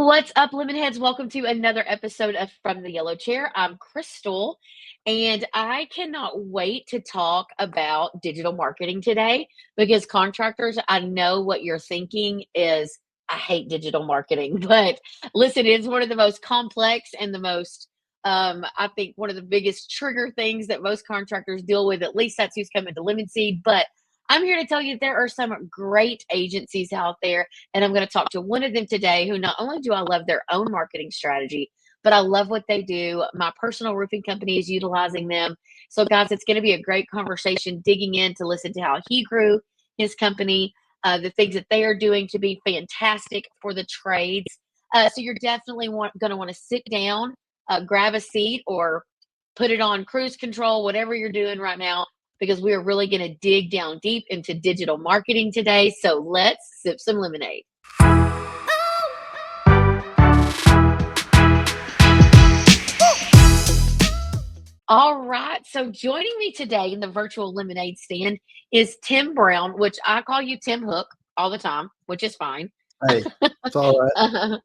What's up, Lemonheads? Welcome to another episode of From the Yellow Chair. I'm Crystal, and I cannot wait to talk about digital marketing today because contractors, I know what you're thinking is, I hate digital marketing, but listen, it's one of the most complex and the most, I think, one of the biggest trigger things that most contractors deal with. At least that's who's coming to Lemon Seed. But I'm here to tell you there are some great agencies out there, and I'm going to talk to one of them today who not only do I love their own marketing strategy, but I love what they do. My personal roofing company is utilizing them. So, guys, it's going to be a great conversation digging in to listen to how he grew his company, the things that they are doing to be fantastic for the trades. So, you're definitely going to want to sit down, grab a seat, or put it on cruise control, whatever you're doing right now, because we are really going to dig down deep into digital marketing today. So let's sip some lemonade. All right. So joining me today in the virtual lemonade stand is Tim Brown, which I call you Tim Hook all the time, which is fine. Hey, it's all right.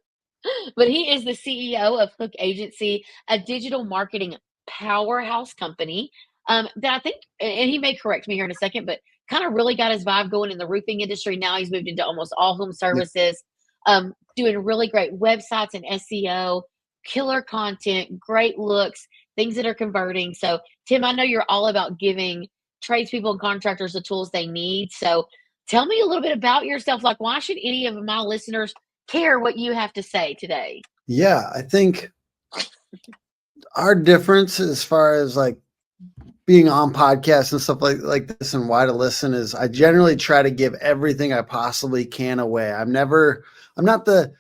But he is the CEO of Hook Agency, a digital marketing powerhouse company that I think, and he may correct me here in a second, but kind of really got his vibe going in the roofing industry. Now he's moved into almost all home Yeah. services, doing really great websites and SEO, killer content, great looks, things that are converting. So, Tim, I know you're all about giving tradespeople and contractors the tools they need. So, tell me a little bit about yourself. Like, why should any of my listeners care what you have to say today? Yeah, I think our difference as far as like being on podcasts and stuff like this and why to listen is I generally try to give everything I possibly can away. I'm not the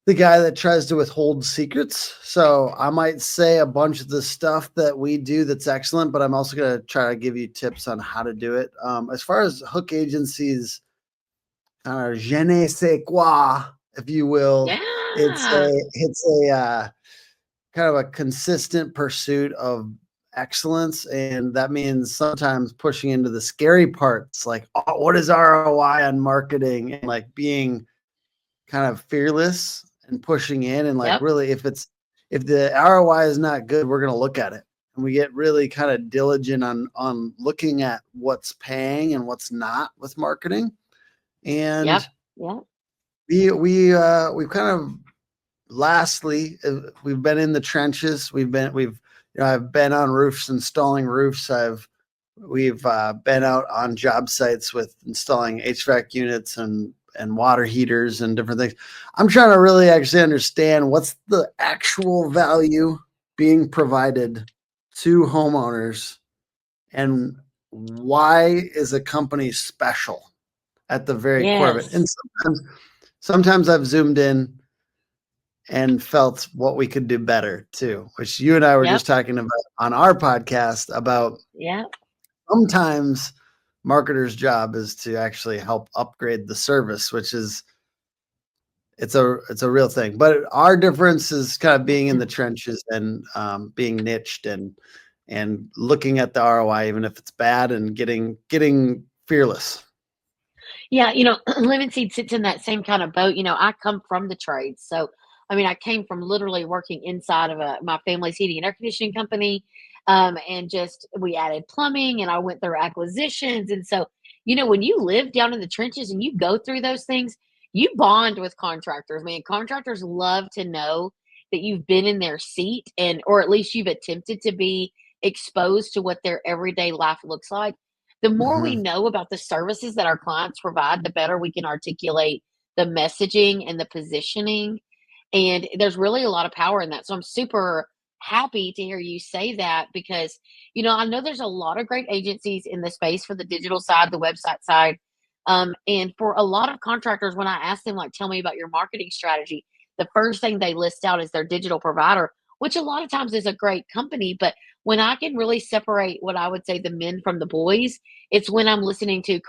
guy that tries to withhold secrets. So I might say a bunch of the stuff that we do that's excellent, but I'm also going to try to give you tips on how to do it. As far as Hook Agencies, je ne sais quoi, if you will, Yeah. it's a kind of a consistent pursuit of excellence, and that means sometimes pushing into the scary parts, like, oh, what is ROI on marketing, and like being kind of fearless and pushing in, and like Yep. really, if the ROI is not good, we're going to look at it, and we get really kind of diligent on looking at what's paying and what's not with marketing. Yep. And Yep. we've kind of lastly, we've been in the trenches. I've been on roofs installing roofs. We've been out on job sites with installing HVAC units and water heaters and different things. I'm trying to really actually understand what's the actual value being provided to homeowners, and why is a company special at the very core of it. Yes. And sometimes I've zoomed in and felt what we could do better too, which you and I were Yep. just talking about on our podcast about. Yep. Sometimes marketers' job is to actually help upgrade the service, which is it's a real thing. But our difference is kind of being in the trenches and being niched and looking at the ROI, even if it's bad, and getting fearless. Yeah, Lemon Seed sits in that same kind of boat. I come from the trades. So, I mean, I came from literally working inside of my family's heating and air conditioning company. And just we added plumbing and I went through acquisitions. And so, when you live down in the trenches and you go through those things, you bond with contractors. Man, contractors love to know that you've been in their seat or at least you've attempted to be exposed to what their everyday life looks like. The more we Mhm. know about the services that our clients provide, the better we can articulate the messaging and the positioning. And there's really a lot of power in that. So I'm super happy to hear you say that because, I know there's a lot of great agencies in the space for the digital side, the website side. And for a lot of contractors, when I ask them, like, tell me about your marketing strategy, the first thing they list out is their digital provider, which a lot of times is a great company. But when I can really separate what I would say the men from the boys, it's when I'm listening to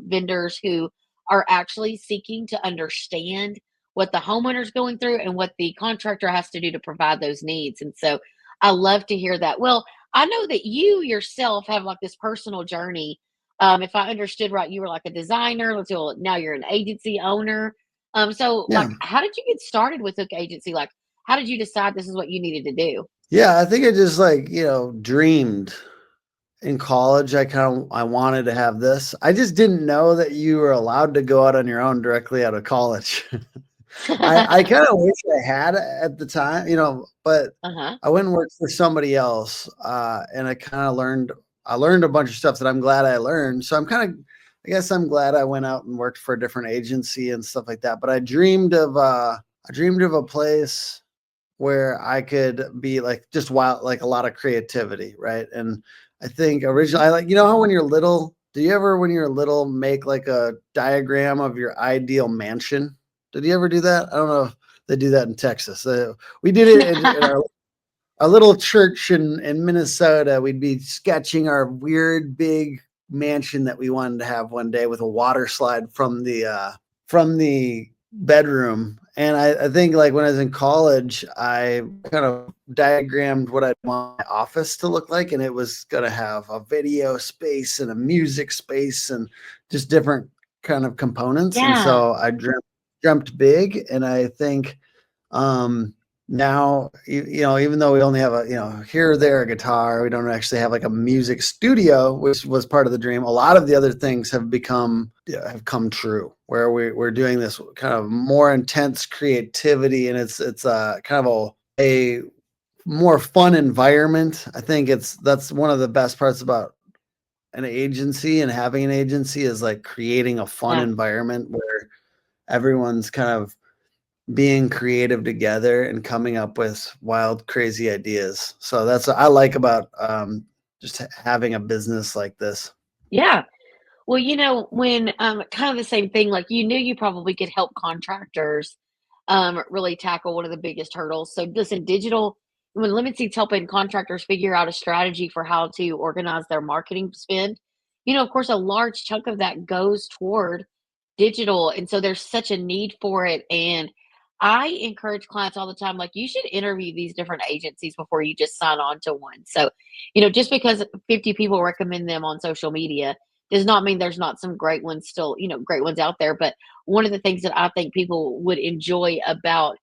vendors who are actually seeking to understand what the homeowner's going through and what the contractor has to do to provide those needs. And so I love to hear that. Well, I know that you yourself have like this personal journey. If I understood right, you were like a designer until now you're an agency owner. So Yeah. like, how did you get started with Hook Agency? Like, how did you decide this is what you needed to do? Yeah, I think I just like, dreamed in college. I wanted to have this. I just didn't know that you were allowed to go out on your own directly out of college. I kind of wish I had at the time, but Uh-huh. I went and worked for somebody else, and I learned a bunch of stuff that I'm glad I learned. So I guess I'm glad I went out and worked for a different agency and stuff like that. But I dreamed of a place where I could be like just wild, like a lot of creativity, right? And I think originally, I like, how when you're little, do you ever, when you're little, make like a diagram of your ideal mansion? Did you ever do that? I don't know if they do that in Texas. We did it in our little church in Minnesota. We'd be sketching our weird big mansion that we wanted to have one day with a water slide from the bedroom. And I think like when I was in college, I kind of diagrammed what I'd want my office to look like, and it was going to have a video space and a music space and just different kind of components. And Yeah. so I dreamt big, and I think now, even though we only have here or there a guitar, we don't actually have like a music studio, which was part of the dream. A lot of the other things have come true, where we're doing this kind of more intense creativity, and it's kind of a more fun environment. I think that's one of the best parts about an agency and having an agency is like creating a fun Yeah. environment where everyone's kind of being creative together and coming up with wild, crazy ideas. So that's what I like about just having a business like this. Yeah. Well, when kind of the same thing, like you knew you probably could help contractors really tackle one of the biggest hurdles. So listen, when Lemon Seed's helping contractors figure out a strategy for how to organize their marketing spend, of course, a large chunk of that goes toward digital. And so there's such a need for it. And I encourage clients all the time, like you should interview these different agencies before you just sign on to one. So, just because 50 people recommend them on social media does not mean there's not some great ones still, great ones out there. But one of the things that I think people would enjoy about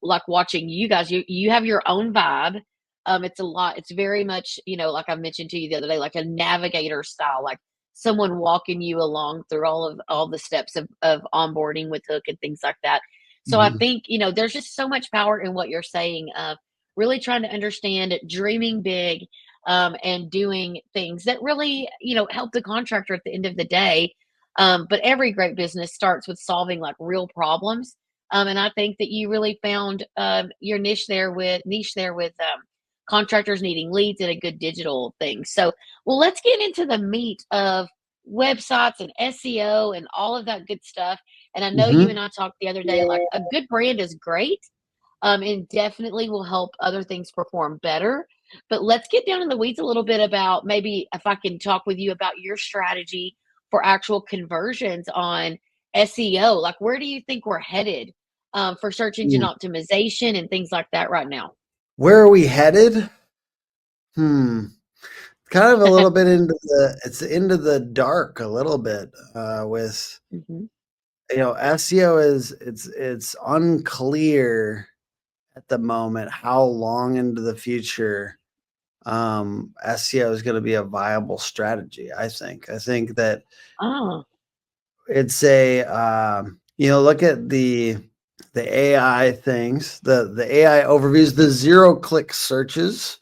like watching you guys, you have your own vibe. It's very much, like I mentioned to you the other day, like a navigator style, like someone walking you along through all the steps of onboarding with Hook and things like that. So I Mhm. think, there's just so much power in what you're saying of really trying to understand dreaming big, and doing things that really, help the contractor at the end of the day. But every great business starts with solving like real problems. And I think that you really found your niche there with contractors needing leads and a good digital thing. So, well, let's get into the meat of websites and SEO and all of that good stuff. And I know you Mhm. and I talked the other day, like a good brand is great, and definitely will help other things perform better. But let's get down in the weeds a little bit about maybe if I can talk with you about your strategy for actual conversions on SEO. Like, where do you think we're headed for search engine Mm. optimization and things like that right now? Where are we headed? Hmm. Kind of a little bit into the dark a little bit with Hmm. SEO is it's unclear at the moment how long into the future SEO is going to be a viable strategy. I think that Oh, it's a look at the AI things, the AI overviews, the zero click searches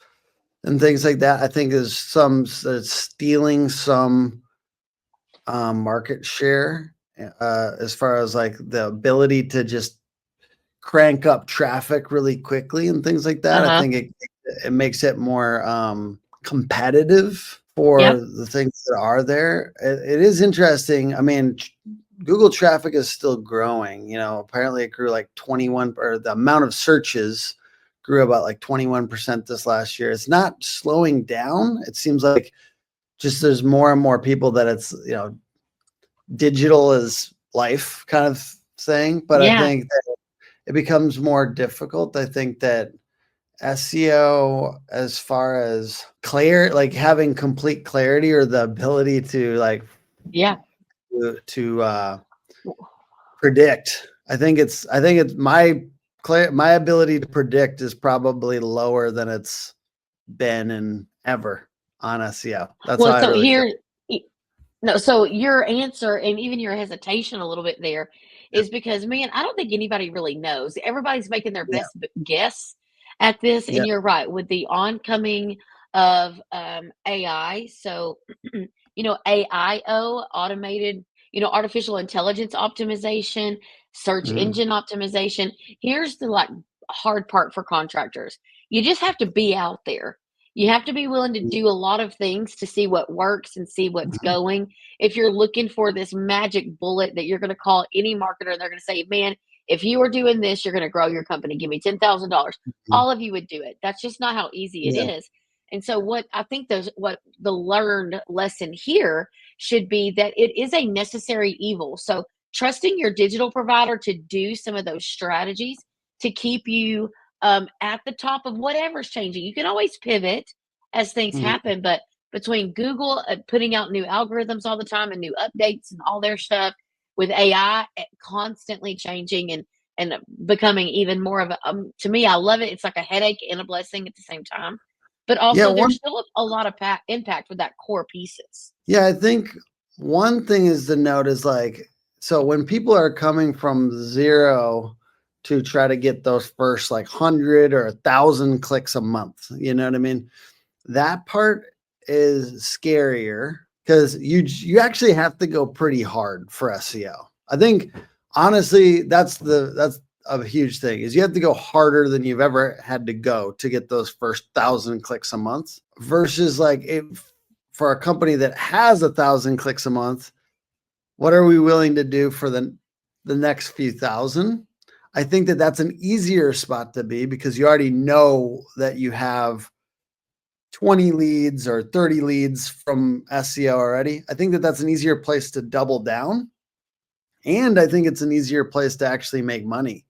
and things like that. I think is some that's stealing some market share as far as like the ability to just crank up traffic really quickly and things like that. I uh-huh. think it makes it more competitive Yeah. for the things that are there. It is interesting. I mean, Google traffic is still growing. Apparently it grew like 21, or the amount of searches grew about like 21% this last year. It's not slowing down. It seems like just there's more and more people that it's, digital is life kind of thing. But I Yeah. think that it becomes more difficult. I think that SEO, as far as like having complete clarity or the ability to like Yeah. to predict, I think it's my ability to predict is probably lower than it's been in ever on SEO. That's how Well, I so really feel. here, no, so your answer and even your hesitation a little bit there is because, man, I don't think anybody really knows. Everybody's making their Yeah. best guess at this, Yeah. and you're right with the oncoming of AI. So, AIO, automated, artificial intelligence optimization, search Mhm. engine optimization. Here's the like hard part for contractors. You just have to be out there. You have to be willing to do a lot of things to see what works and see what's Mhm. going. If you're looking for this magic bullet that you're going to call any marketer and they're going to say, man, if you are doing this, you're going to grow your company. Give me $10,000. Mhm. All of you would do it. That's just not how easy it Yeah. is. And so, what I think what the learned lesson here should be that it is a necessary evil. So, trusting your digital provider to do some of those strategies to keep you at the top of whatever's changing. You can always pivot as things Mhm. happen, but between Google putting out new algorithms all the time and new updates and all their stuff, with AI constantly changing and becoming even more of a to me, I love it. It's like a headache and a blessing at the same time. But Yeah. also, there's still a lot of impact with that core pieces. Yeah. I think one thing is to note is like, so when people are coming from zero to try to get those first like 100 or 1,000 clicks a month, you know what I mean? That part is scarier because you actually have to go pretty hard for SEO. I think honestly that's a huge thing is you have to go harder than you've ever had to go to get those first 1,000 clicks a month versus like if for a company that has 1,000 clicks a month, what are we willing to do for the next few thousand? I think that that's an easier spot to be because you already know that you have 20 leads or 30 leads from SEO already. I think that that's an easier place to double down. And I think it's an easier place to actually make money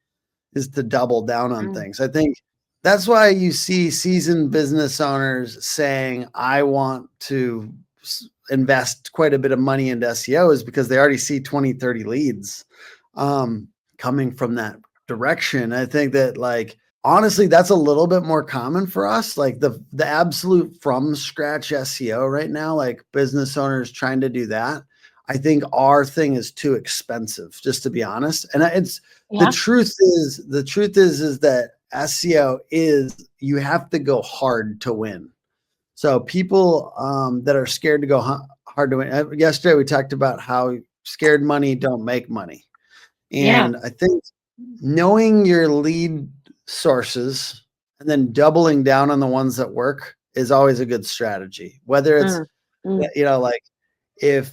is to double down on Mm, things. I think that's why you see seasoned business owners saying, I want to invest quite a bit of money into SEO is because they already see 20, 30 leads coming from that direction. I think that like, honestly, that's a little bit more common for us. Like the absolute from scratch SEO right now, like business owners trying to do that. I think our thing is too expensive, just to be honest. And it's yeah. the truth is that SEO is you have to go hard to win. So people that are scared to go hard to win. Yesterday we talked about how scared money don't make money, Yeah. and I think knowing your lead sources and then doubling down on the ones that work is always a good strategy. Whether it's Mm, mm, like if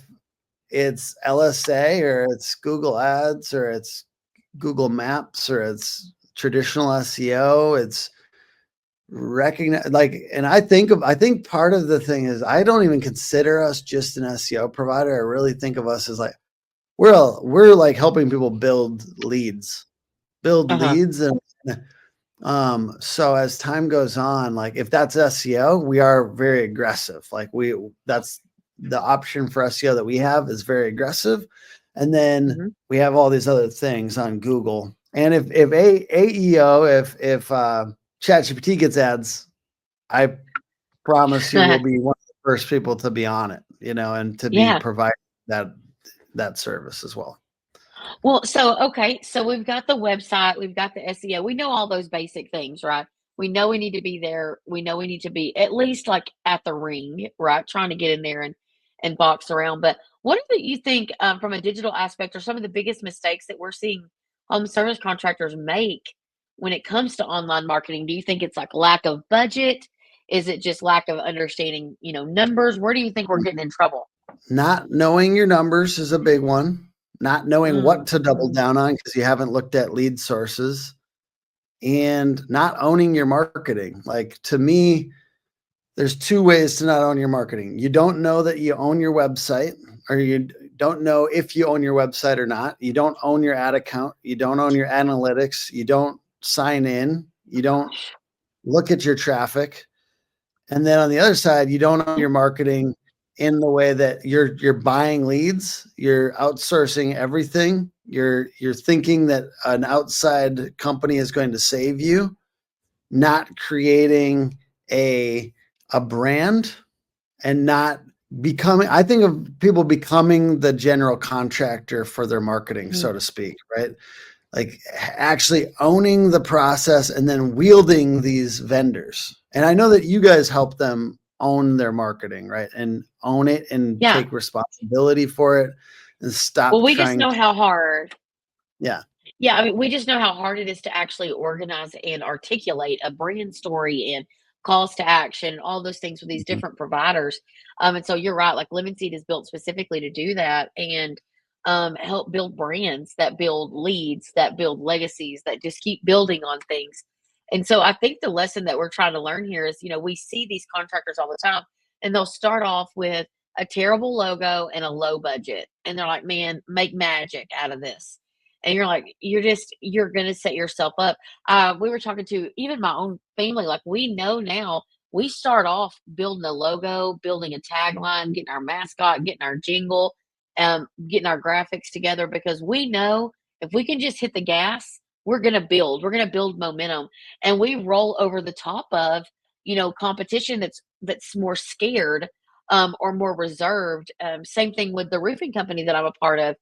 it's LSA or it's Google Ads or it's Google Maps or it's traditional SEO, it's recognize like and I think part of the thing is I don't even consider us just an SEO provider. I really think of us as like we're like helping people build uh-huh. leads and so as time goes on, like if that's SEO, we are very aggressive. Like that's the option for SEO that we have is very aggressive. And then Hmm. we have all these other things on Google. And if AEO, if ChatGPT gets ads, I promise you will be one of the first people to be on it, and to be Yeah. providing that service as well. Well, so okay, so we've got the website, we've got the SEO. We know all those basic things, right? We know we need to be there. We know we need to be at least like at the ring, right? Trying to get in there and box around. But what do you think from a digital aspect are some of the biggest mistakes that we're seeing home service contractors make when it comes to online marketing? Do you think it's like lack of budget? Is it just lack of understanding, numbers? Where do you think we're getting in trouble? Not knowing your numbers is a big one. Not knowing what Mm, to double mm, down on because you haven't looked at lead sources and not owning your marketing. Like to me, there's two ways to not own your marketing. You don't know that you own your website, or you don't know if you own your website or not. You don't own your ad account. You don't own your analytics. You don't sign in. You don't look at your traffic. And then on the other side, you don't own your marketing in the way that you're buying leads, you're outsourcing everything. You're thinking that an outside company is going to save you, not creating a brand and not becoming, I think of people becoming the general contractor for their marketing, Mhm. so to speak, right? Like actually owning the process and then wielding these vendors. And I know that you guys help them own their marketing, right? And own it and Yeah. take responsibility for it and Well, stop we just trying know to, how hard. yeah. Yeah, I mean, we just know how hard it is to actually organize and articulate a brand story and calls to action, all those things with these Mhm. different providers. And so you're right, like Lemon Seed is built specifically to do that and help build brands that build leads, that build legacies, that just keep building on things. And so I think the lesson that we're trying to learn here is, we see these contractors all the time, and they'll start off with a terrible logo and a low budget. And they're like, man, make magic out of this, and you're like, you're gonna set yourself up. We were talking to even my own family, like we know now we start off building a logo, building a tagline, getting our mascot, getting our jingle, getting our graphics together because we know if we can just hit the gas, we're gonna build momentum, and we roll over the top of competition that's more scared or more reserved. Same thing with the roofing company that I'm a part of.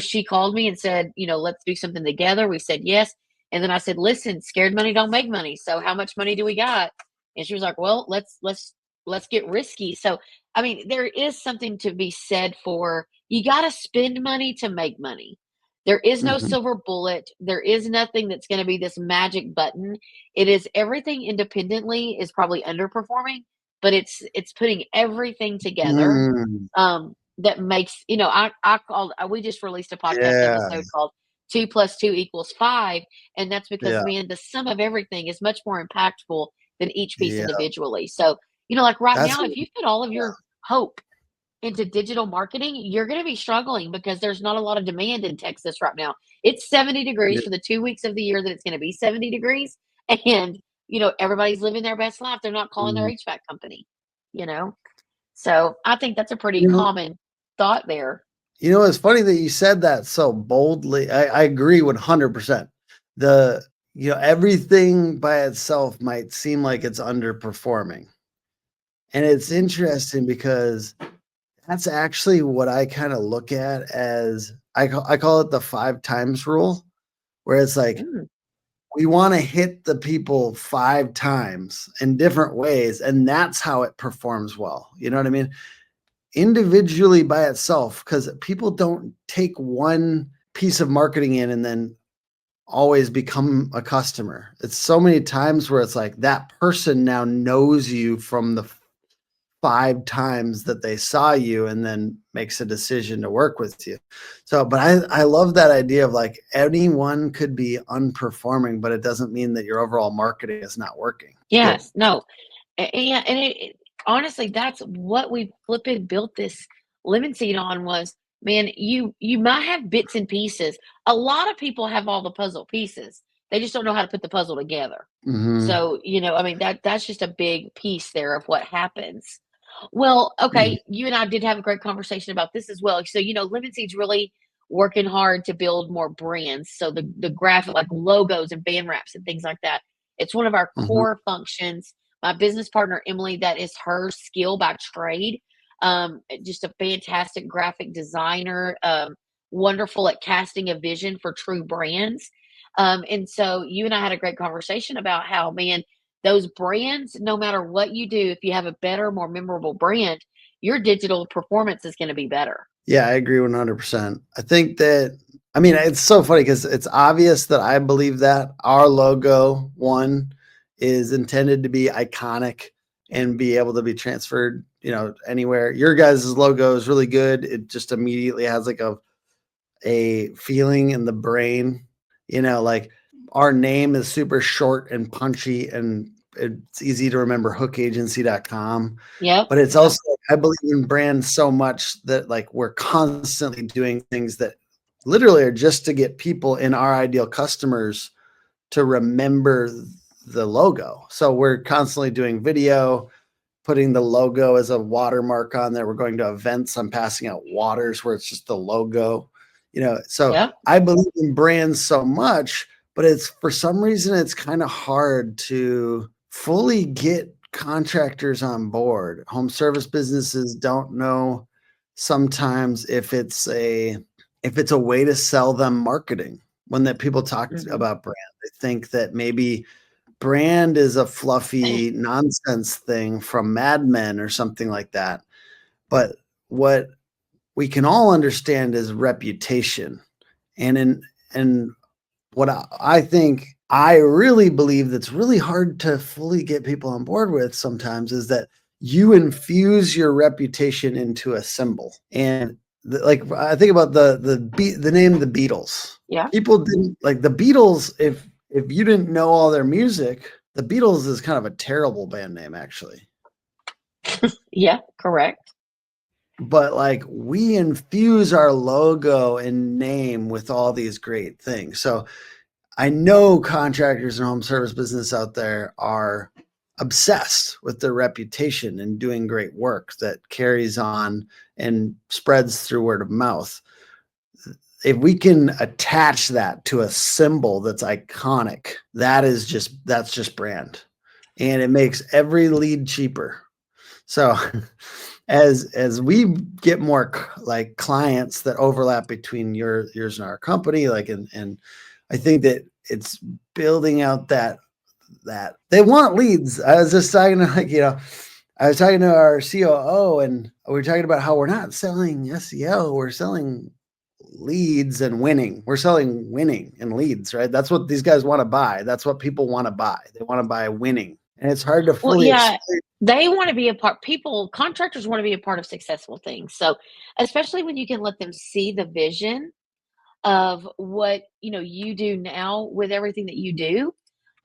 She called me and said, let's do something together. We said yes. And then I said, listen, scared money don't make money. So how much money do we got? And she was like, well, let's get risky. So I mean, there is something to be said for you got to spend money to make money. There is no Mhm. silver bullet. There is nothing that's going to be this magic button. It is everything independently is probably underperforming, but it's putting everything together Mm. that makes I called we just released a podcast Yeah. episode called 2 plus 2 equals 5, and that's because, Yeah. man, the sum of everything is much more impactful than each piece Yeah. individually. So, like right That's now, what, if you put all of yeah. your hope into digital marketing, you're gonna be struggling because there's not a lot of demand in Texas right now. It's 70 degrees Yeah. for the 2 weeks of the year that it's gonna be 70 degrees, and, everybody's living their best life. They're not calling their Mhm. HVAC company, you know? So, I think that's a pretty You know, common thought there. it's funny that you said that so boldly. I agree 100%. The, everything by itself might seem like it's underperforming. And it's Mhm. interesting because that's actually what I kind of look at as I call it the 5 times rule, where it's like Mm, we want to hit the people 5 times in different ways, and that's how it performs well. You know what I mean? Individually by itself, because people don't take one piece of marketing in and then always become a customer. It's so many times where it's like that person now knows you from the 5 times that they saw you and then makes a decision to work with you. So, but I love that idea of like anyone could be unperforming, but it doesn't mean that your overall marketing is not working. It's good. yes, no, yeah, and honestly, that's what we flipping built this lemon seed on was, man, you might have bits and pieces. A lot of people have all the puzzle pieces. They just don't know how to put the puzzle together. Mhm. So, I mean, that's just a big piece there of what happens. Well, Mhm. okay, you and I did have a great conversation about this as well. So, Lemon Seed's really working hard to build more brands. So the graphic like logos and band wraps and things like that. It's one of our Mhm. core functions. My business partner Emily, that is her skill by trade. Just a fantastic graphic designer, wonderful at casting a vision for true brands. And so you and I had a great conversation about how, man, those brands, no matter what you do, if you have a better, more memorable brand, your digital performance is going to be better. Yeah, I agree 100%. I think that, I mean, it's so funny because it's obvious that I believe that our logo one is intended to be iconic and be able to be transferred, anywhere. Your guys' logo is really good. It just immediately has like a feeling in the brain, like our name is super short and punchy and it's easy to remember hookagency.com. Yep. But it's Yep. also, I believe in brands so much that like we're constantly doing things that literally are just to get people in our ideal customers to remember the logo. So we're constantly doing video, putting the logo as a watermark on there. We're going to events. I'm passing out waters where it's just the logo. So Yeah. I believe in brands so much, but it's for some reason it's kind of hard to fully get contractors on board. Home service businesses don't know sometimes if it's a way to sell them marketing. When that people talk Hmm. about brand, they think that maybe brand is a fluffy nonsense thing from Mad Men or something like that. But what we can all understand is reputation. And what I think I really believe that's really hard to fully get people on board with sometimes is that you infuse your reputation into a symbol. And like I think about the name the Beatles. Yeah. People didn't like the Beatles if you didn't know all their music. The Beatles is kind of a terrible band name actually. Yeah. Correct. But like we infuse our logo and name with all these great things. So I know contractors and home service business out there are obsessed with their reputation and doing great work that carries on and spreads through word of mouth. If we can attach that to a symbol that's iconic, that's just brand. And it makes every lead cheaper. So as we get more like clients that overlap between yours and our company, like and I think that it's building out that they want leads. I was just talking to I was talking to our COO and we were talking about how we're not selling SEO, we're selling leads and winning. We're selling winning and leads, right? That's what these guys want to buy. That's what people want to buy. They want to buy winning. And it's hard to Well, fully yeah, explain. they want to be a part. People, contractors want to be a part of successful things. So, especially when you can let them see the vision of what you do now with everything that you do,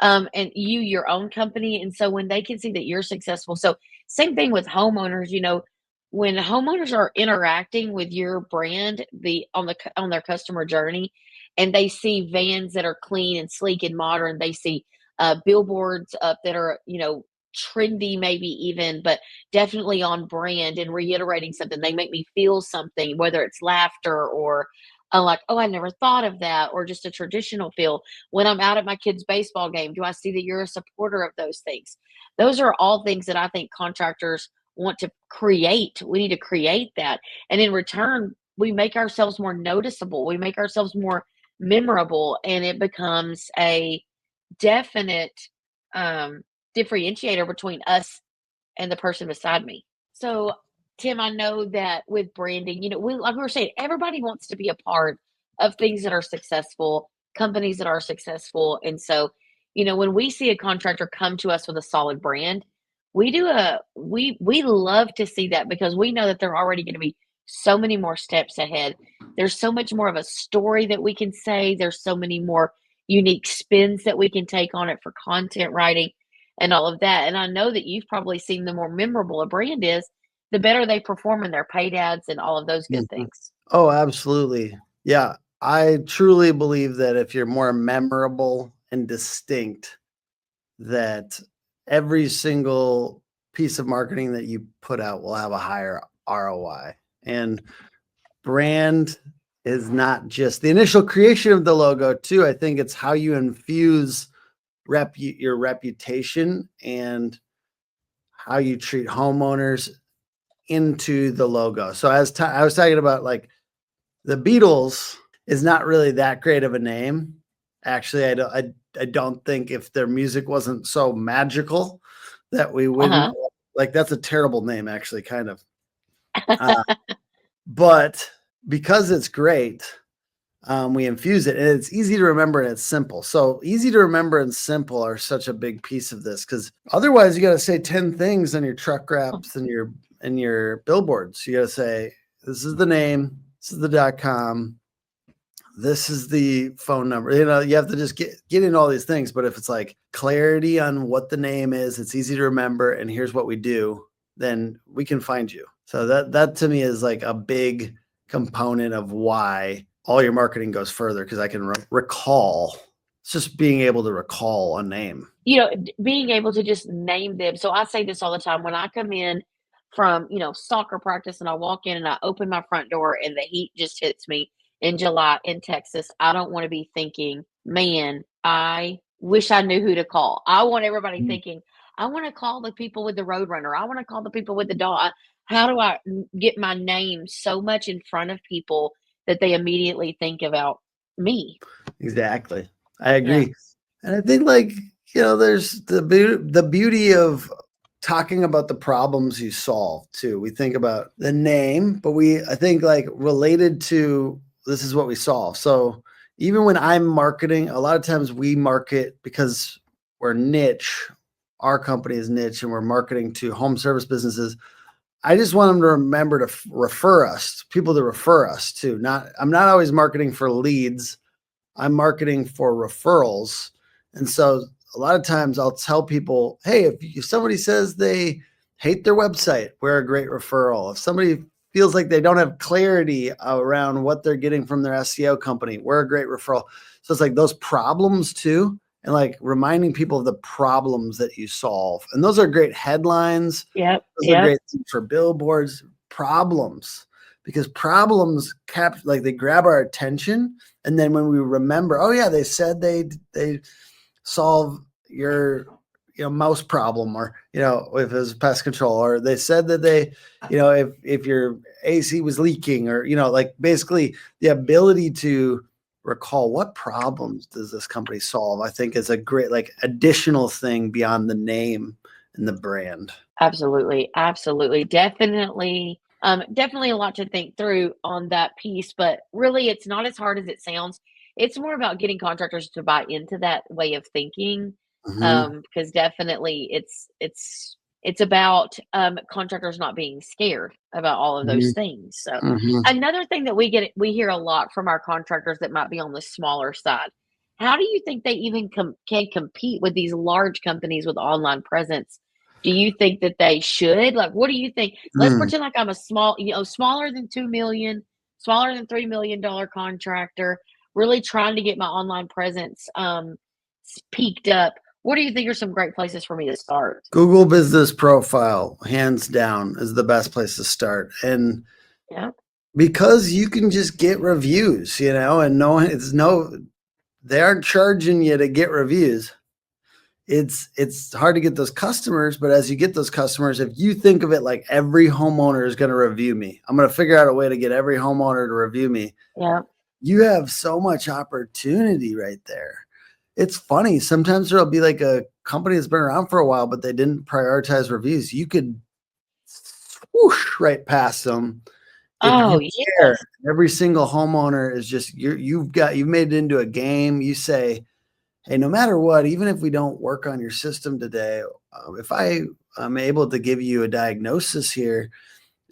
and your own company. And so when they can see that you're successful, so same thing with homeowners. When homeowners are interacting with your brand, on their customer journey, and they see vans that are clean and sleek and modern, they see billboards up that are trendy, maybe even, but definitely on brand and reiterating something. They make me feel something, whether it's laughter or like, oh, I never thought of that, or just a traditional feel. When I'm out at my kid's baseball game, do I see that you're a supporter of those things? Those are all things that I think contractors want to create. We need to create that. And in return, we make ourselves more noticeable, we make ourselves more memorable, and it becomes a definite um, differentiator between us and the person beside me. So, Tim, I know that with branding, like we were saying, everybody wants to be a part of things that are successful, companies that are successful. And so, when we see a contractor come to us with a solid brand, we love to see that because we know that they're already going to be so many more steps ahead. There's so much more of a story that we can say. There's so many more unique spins that we can take on it for content writing and all of that. And I know that you've probably seen the more memorable a brand is, the better they perform in their paid ads and all of those good Mhm. things. Oh, absolutely. Yeah. I truly believe that if you're more memorable and distinct, that every single piece of marketing that you put out will have a higher ROI. And brand is not just the initial creation of the logo, too. I think it's how you infuse your reputation and how you treat homeowners into the logo. So as I was talking about, like the Beatles is not really that great of a name. Actually, I don't think if their music wasn't so magical that we wouldn't Uh-huh. like that's a terrible name actually kind of. Uh, but because it's great, we infuse it and it's easy to remember and it's simple. So easy to remember and simple are such a big piece of this because otherwise you got to say 10 things on your truck wraps and your billboards. You got to say, this is the name, this is the .com, this is the phone number. You have to just get in all these things. But if it's like clarity on what the name is, it's easy to remember, and here's what we do, then we can find you. So that to me is like a big component of why all your marketing goes further because I can recall. It's just being able to recall a name. Being able to just name them. So I say this all the time when I come in from, soccer practice and I walk in and I open my front door and the heat just hits me in July in Texas, I don't want to be thinking, man, I wish I knew who to call. I want everybody Mm. thinking, I want to call the people with the Roadrunner. I want to call the people with the dog. How do I get my name so much in front of people that they immediately think about me? Exactly. I Yeah. agree. And I think like, there's the beauty of talking about the problems you solve too. We think about the name, but I think like related to this is what we solve. So even when I'm marketing, a lot of times we market because we're niche. Our company is niche and we're marketing to home service businesses. I just want them to remember to refer us, people to refer us to. I'm not always marketing for leads. I'm marketing for referrals. And so a lot of times I'll tell people, hey, if somebody says they hate their website, we're a great referral. If somebody feels like they don't have clarity around what they're getting from their SEO company, we're a great referral. So it's like those problems too, and like reminding people of the problems that you solve. And those are great headlines. Yep. Those are Yep. great things for billboards, problems, because problems like they grab our attention. And then when we remember, oh yeah, they said they solve your mouse problem, or if it was pest control, or they said that they if your AC was leaking, or like basically the ability to recall what problems does this company solve, I think is a great like additional thing beyond the name and the brand. Absolutely, absolutely. Definitely a lot to think through on that piece, but really it's not as hard as it sounds. It's more about getting contractors to buy into that way of thinking. Mm-hmm. Because definitely it's about contractors not being scared about all of those Mm-hmm. things. So Mm-hmm. another thing that we hear a lot from our contractors that might be on the smaller side. How do you think they even can compete with these large companies with online presence? Do you think that they should? Like, what do you think? Let's Mm. pretend like I'm a small, smaller than 2 million, smaller than $3 million contractor, really trying to get my online presence peaked up. What do you think are some great places for me to start? Google Business Profile, hands down, is the best place to start. And Yeah. because you can just get reviews, and they aren't charging you to get reviews. It's hard to get those customers, but as you get those customers, if you think of it like every homeowner is going to review me, I'm going to figure out a way to get every homeowner to review me. Yeah. You have so much opportunity right there. It's funny. Sometimes there'll be like a company that's been around for a while, but they didn't prioritize reviews. You could swoosh right past them if you Oh, care. yes. Every single homeowner is just you've made it into a game. You say, hey, no matter what, even if we don't work on your system today, if I am able to give you a diagnosis here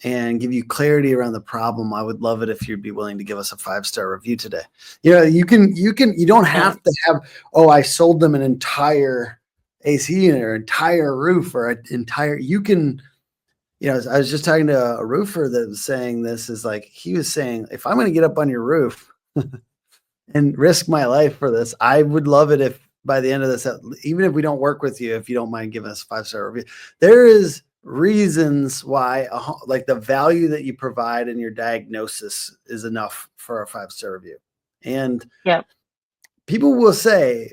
and give you clarity around the problem, I would love it if you'd be willing to give us a 5-star review today. You don't Yeah. have to have, oh, I sold them an entire AC unit or entire roof or an entire, you can, I was just talking to a roofer that was saying this is like, he was saying, if I'm going to get up on your roof and risk my life for this, I would love it if by the end of this, even if we don't work with you, if you don't mind giving us a 5-star review. There is reasons why like the value that you provide in your diagnosis is enough for a 5-star review. And Yeah. people will say,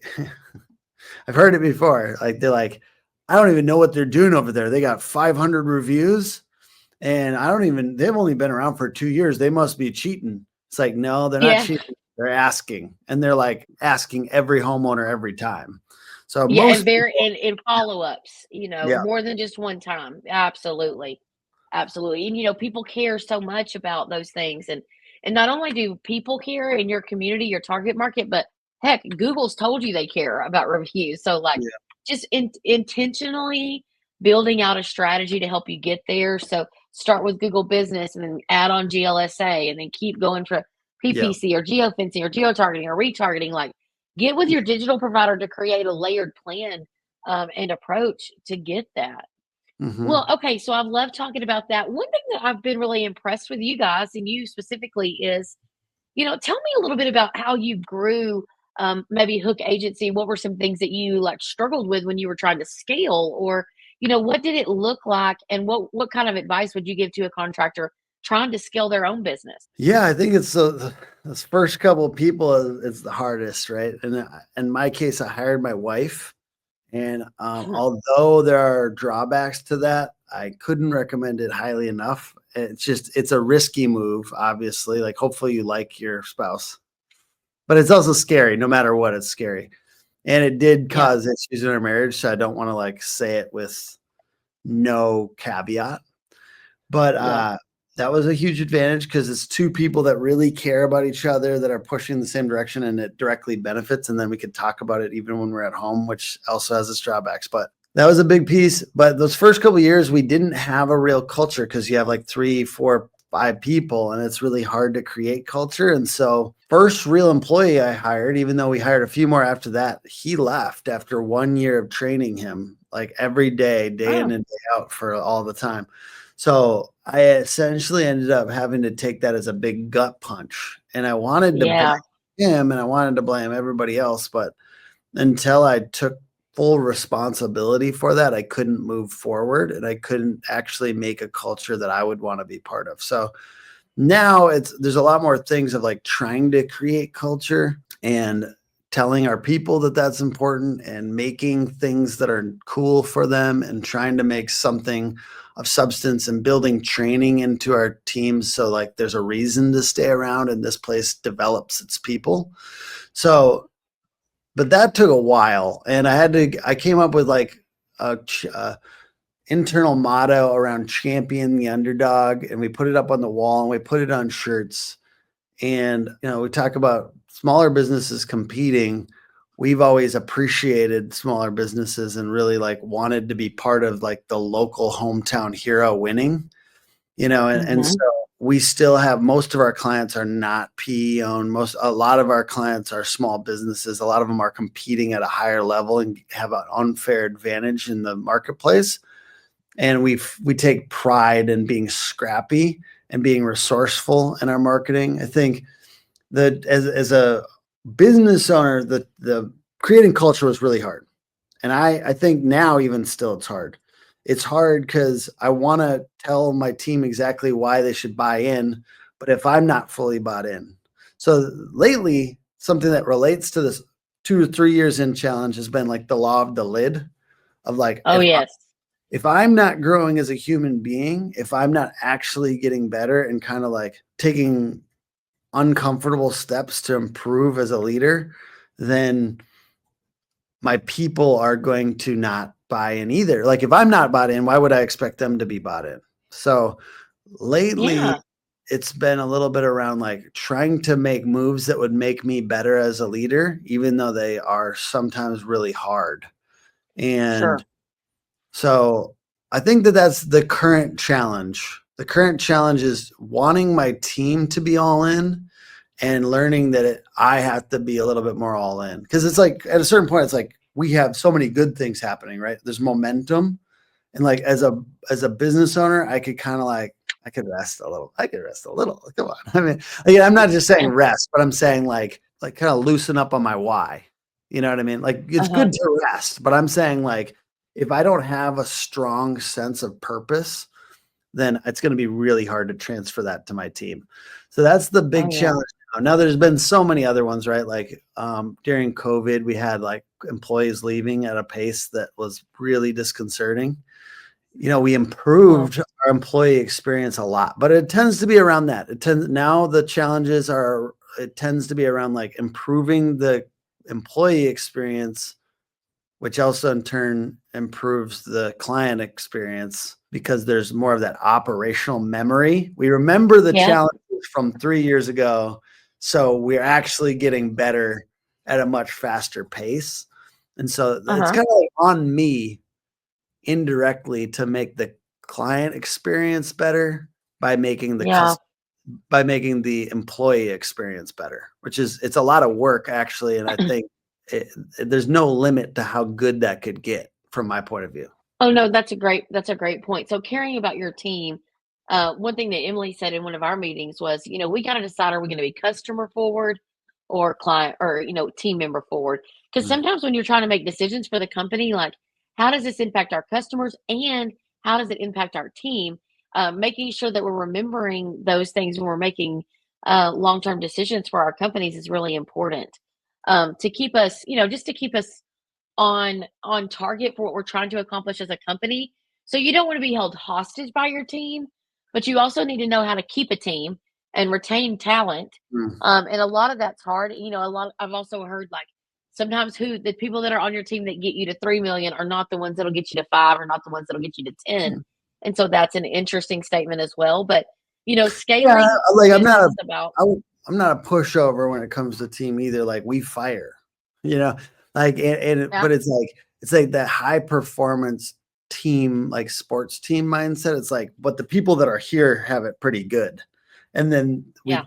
I've heard it before, like they're like, I don't even know what they're doing over there. They got 500 reviews and they've only been around for 2 years. They must be cheating. It's like, no, they're not Yeah. cheating. They're asking, and they're like asking every homeowner every time. So Yeah. And most very people, and follow-ups, yeah, more than just one time. Absolutely. Absolutely. And people care so much about those things. And not only do people care in your community, your target market, but heck, Google's told you they care about reviews. So like yeah, just intentionally building out a strategy to help you get there. So start with Google Business and then add on GLSA and then keep going for yeah. PPC or geofencing or geotargeting or retargeting. Like get with your digital provider to create a layered plan and approach to get that. Mm-hmm. Well, okay, so I've loved talking about that. One thing that I've been really impressed with you guys and you specifically is, tell me a little bit about how you grew maybe Hook Agency. What were some things that you like struggled with when you were trying to scale, or what did it look like, and what kind of advice would you give to a contractor trying to scale their own business? Yeah, I think it's those first couple of people is the hardest, right? And in my case, I hired my wife, and although there are drawbacks to that, I couldn't recommend it highly enough. It's a risky move, obviously. Like, hopefully, you like your spouse, but it's also scary. No matter what, it's scary, and it did Yeah. cause issues in our marriage. So I don't want to like say it with no caveat. But, Yeah. that was a huge advantage because it's 2 people that really care about each other that are pushing the same direction, and it directly benefits, and then we could talk about it even when we're at home, which also has its drawbacks, but that was a big piece. But those first couple of years, we didn't have a real culture because you have like 3, 4, 5 people, and it's really hard to create culture, and so first real employee I hired, even though we hired a few more after that, he left after 1 year of training him, like, every day, day in Oh, and day out for all the time. So I essentially ended up having to take that as a big gut punch, and I wanted to blame yeah. him and I wanted to blame everybody else, but until I took full responsibility for that, I couldn't move forward and I couldn't actually make a culture that I would want to be part of. So now there's a lot more things of like trying to create culture and telling our people that that's important and making things that are cool for them and trying to make something of substance and building training into our teams so like there's a reason to stay around and this place develops its people. So but that took a while and I came up with like a internal motto around champion the underdog, and we put it up on the wall and we put it on shirts. And we talk about smaller businesses competing. We've always appreciated smaller businesses and really like wanted to be part of like the local hometown hero winning, and so Mhm. we still have most of our clients are not PE owned. A lot of our clients are small businesses. A lot of them are competing at a higher level and have an unfair advantage in the marketplace. And we take pride in being scrappy and being resourceful in our marketing. I think that as a business owner, the creating culture was really hard. And I think now even still it's hard. It's hard because I want to tell my team exactly why they should buy in, but if I'm not fully bought in. So lately, something that relates to this 2 to 3 years in challenge has been like the law of the lid of like Oh, yes. if I'm not growing as a human being, if I'm not actually getting better and kind of like taking uncomfortable steps to improve as a leader, then my people are going to not buy in either. Like if I'm not bought in, why would I expect them to be bought in? So lately Yeah. it's been a little bit around like trying to make moves that would make me better as a leader, even though they are sometimes really hard. And Sure. so I think that that's the current challenge. The current challenge is wanting my team to be all in and learning that I have to be a little bit more all in. Because it's like at a certain point, it's like we have so many good things happening, right? There's momentum. And like as a business owner, I could kind of like I could rest a little. I could rest a little. Come on. I mean, again, I'm not just saying rest, but I'm saying like kind of loosen up on my why. You know what I mean? Like it's Uh-huh. good to rest, but I'm saying like if I don't have a strong sense of purpose, then it's going to be really hard to transfer that to my team. So that's the Oh, big yeah. challenge. Now there's been so many other ones, right? Like during COVID, we had like employees leaving at a pace that was really disconcerting. We Uh-huh. improved our employee experience a lot, but it tends to be around that. Now the challenges are it tends to be around like improving the employee experience, which also in turn improves the client experience because there's more of that operational memory. We remember the Yeah. challenges from 3 years ago, so we're actually getting better at a much faster pace. And so it's Uh-huh. kind of like on me indirectly to make the client experience better by making Yeah. by making the employee experience better, which is it's a lot of work actually, and I think there's no limit to how good that could get from my point of view. Oh, no, that's a great point. So caring about your team, one thing that Emily said in one of our meetings was, we gotta decide, are we gonna be customer forward or client or, team member forward? Because Mm. sometimes when you're trying to make decisions for the company, like, how does this impact our customers and how does it impact our team? making sure that we're remembering those things when we're making long-term decisions for our companies is really important, to keep us, just to keep us on target for what we're trying to accomplish as a company. So you don't want to be held hostage by your team, but you also need to know how to keep a team and retain talent. Mm. And a lot of that's hard. I've also heard like sometimes who the people that are on your team that get you to 3 million are not the ones that'll get you to five, or not the ones that'll get you to 10. And so that's an interesting statement as well. But Yeah, scaling like business about I'm not a pushover when it comes to team either. Like we fire, you know, like yeah, but it's like that high performance team, like sports team mindset. It's like, but the people that are here have it pretty good, and then yeah,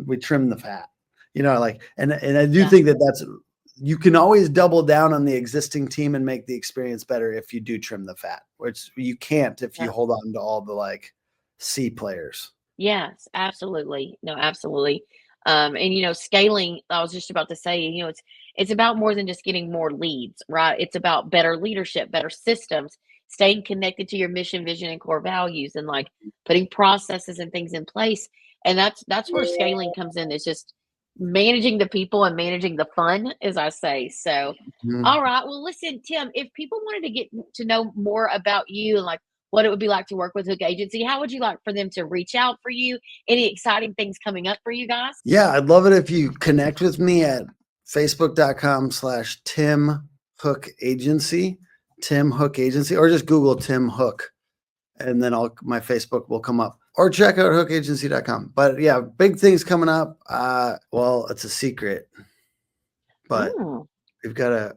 we trim the fat, like and I do yeah, think that that's you can always double down on the existing team and make the experience better if you do trim the fat, which you can't if yeah. you hold on to all the like C players. Yes, absolutely. No, absolutely. And scaling, I was just about to say, it's about more than just getting more leads, right? It's about better leadership, better systems, staying connected to your mission, vision, and core values, and like putting processes and things in place. And that's where scaling comes in. It's just managing the people and managing the fun, as I say. So, Mhm. all right. Well, listen, Tim, if people wanted to get to know more about you and like what it would be like to work with Hook Agency, how would you like for them to reach out for you? Any exciting things coming up for you guys? Yeah, I'd love it if you connect with me at facebook.com/Tim Hook Agency, Tim Hook Agency, or just Google Tim Hook, and then my Facebook will come up. Or check out hookagency.com. But yeah, big things coming up. Well, it's a secret, but Mm. we've got a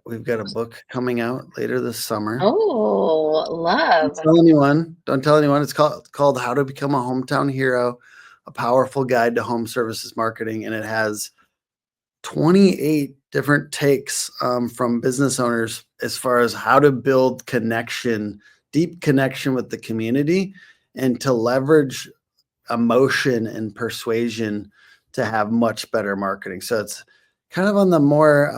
book coming out later this summer. Oh, Don't love. tell anyone. Don't tell anyone. It's called How to Become a Hometown Hero, a powerful guide to home services marketing, and it has 28 different takes from business owners as far as how to build deep connection with the community, and to leverage emotion and persuasion to have much better marketing. So it's kind of on the more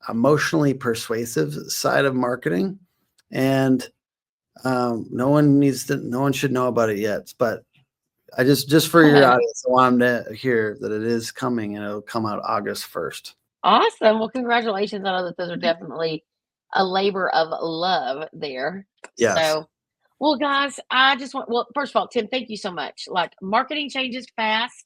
emotionally persuasive side of marketing. And no one should know about it yet, but I just for your audience, I want them to hear that it is coming, and it'll come out August 1st. Awesome. Well, congratulations. I know that those are definitely a labor of love there. Yes. So, well, guys, I just well, first of all, Tim, thank you so much. Like marketing changes fast.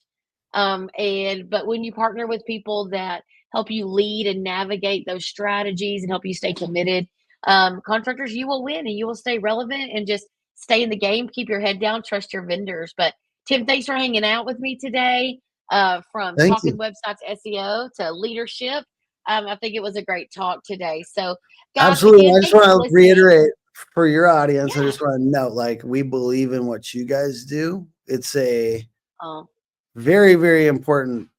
But when you partner with people that help you lead and navigate those strategies and help you stay committed, contractors, you will win and you will stay relevant and just stay in the game, keep your head down, trust your vendors. But Tim, thanks for hanging out with me today. From Thank talking you. websites SEO to leadership. I think it was a great talk today. So, guys, Absolutely. again, I just thanks want for to listening. reiterate for your audience, I Yeah. just want to note, like, we believe in what you guys do. It's a Oh, very, very important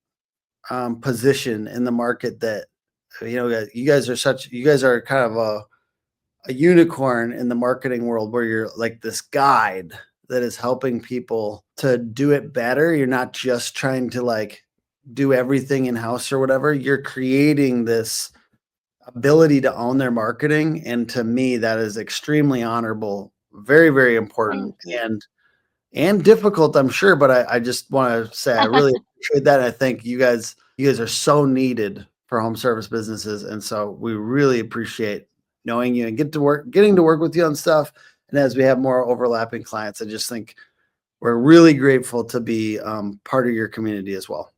position in the market that, you guys are kind of a unicorn in the marketing world, where you're like this guide that is helping people to do it better. You're not just trying to like do everything in house or whatever. You're creating this ability to own their marketing. And to me, that is extremely honorable, very, very thank important, you. and difficult, I'm sure. But I just want to say I really appreciate that. I think you guys are so needed for home service businesses. And so we really appreciate knowing you and getting to work with you on stuff. And as we have more overlapping clients, I just think we're really grateful to be part of your community as well.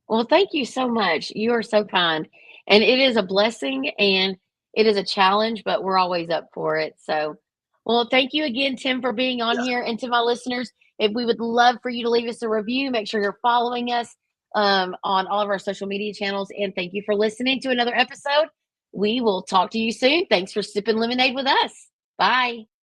Well, thank you so much. You are so kind. And it is a blessing and it is a challenge, but we're always up for it. So, well, thank you again, Tim, for being on here. And to my listeners, if we would love for you to leave us a review, make sure you're following us on all of our social media channels. And thank you for listening to another episode. We will talk to you soon. Thanks for sipping lemonade with us. Bye.